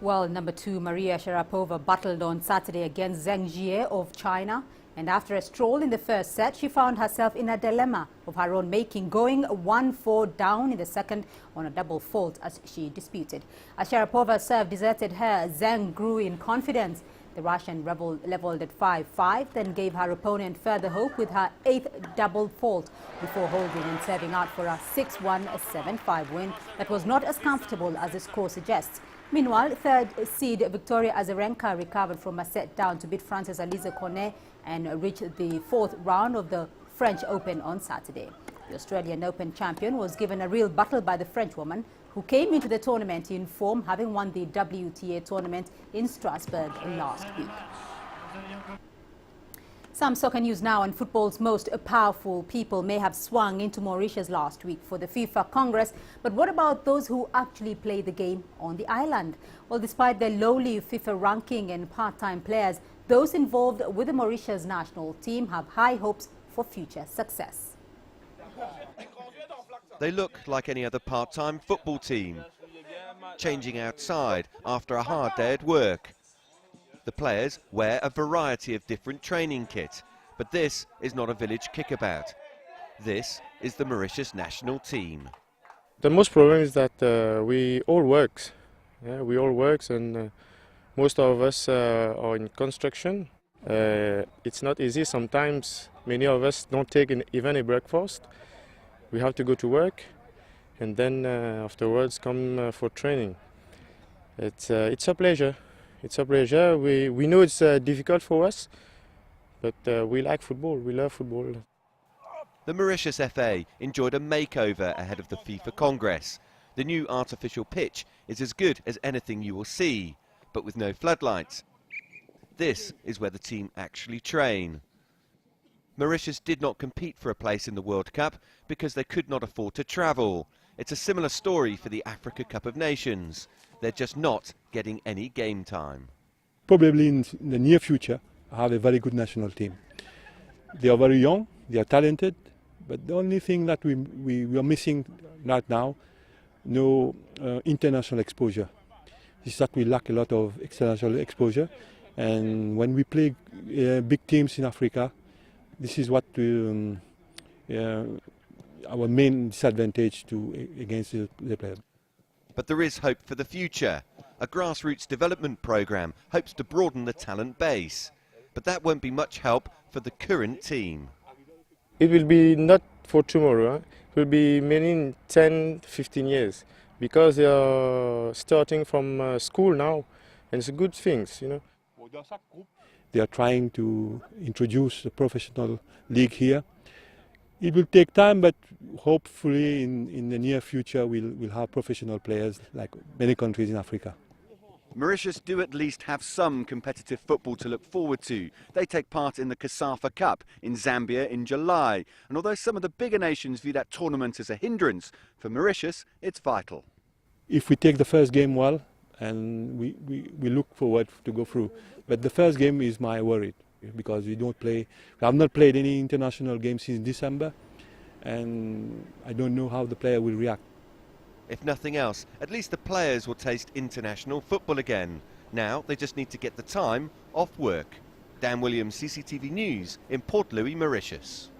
Well, number 2 Maria Sharapova battled on Saturday against Zheng Jie of China. And after a stroll in the first set, she found herself in a dilemma of her own making, going 1-4 down in the second on a double fault as she disputed. As Sharapova's serve deserted her, Zheng grew in confidence. The Russian leveled at 5-5, then gave her opponent further hope with her 8th double fault before holding and serving out for a 6-1, 7-5 win that was not as comfortable as the score suggests. Meanwhile, third seed Victoria Azarenka recovered from a set down to beat France's Alizé Cornet and reached the 4th round of the French Open on Saturday. The Australian Open champion was given a real battle by the Frenchwoman, who came into the tournament in form, having won the WTA tournament in Strasbourg last week. Some soccer news now, and football's most powerful people may have swung into Mauritius last week for the FIFA Congress. But what about those who actually play the game on the island? Well, despite their lowly FIFA ranking and part-time players, those involved with the Mauritius national team have high hopes for future success. They look like any other part-time football team, changing outside after a hard day at work. The players wear a variety of different training kit, but this is not a village kickabout. This is the Mauritius national team. The most problem is that we all work. Yeah, we all work, and most of us are in construction. It's not easy. Sometimes many of us don't take even a breakfast. We have to go to work, and then afterwards come for training. It's a pleasure. It's a pleasure. We know it's difficult for us, but we like football. We love football. The Mauritius FA enjoyed a makeover ahead of the FIFA Congress. The new artificial pitch is as good as anything you will see, but with no floodlights. This is where the team actually train. Mauritius did not compete for a place in the World Cup because they could not afford to travel. It's a similar story for the Africa Cup of Nations. They're just not getting any game time. Probably in the near future, I have a very good national team. They are very young, they are talented, but the only thing that we are missing right now, no international exposure. This is that we lack a lot of international exposure, and when we play big teams in Africa, this is what our main disadvantage against the players. But there is hope for the future. A grassroots development programme hopes to broaden the talent base. But that won't be much help for the current team. It will be not for tomorrow. It will be many in 10, 15 years, because they are starting from school now, and it's good things, you know. They are trying to introduce a professional league here. It will take time, but hopefully in the near future we'll have professional players like many countries in Africa. Mauritius do at least have some competitive football to look forward to. They take part in the CASAFA Cup in Zambia in July. And although some of the bigger nations view that tournament as a hindrance, for Mauritius it's vital. If we take the first game well, and we look forward to go through. But the first game is my worry, because we have not played any international games since December, and I don't know how the player will react. If nothing else, at least the players will taste international football again. Now they just need to get the time off work. Dan Williams, CCTV News in Port Louis, Mauritius.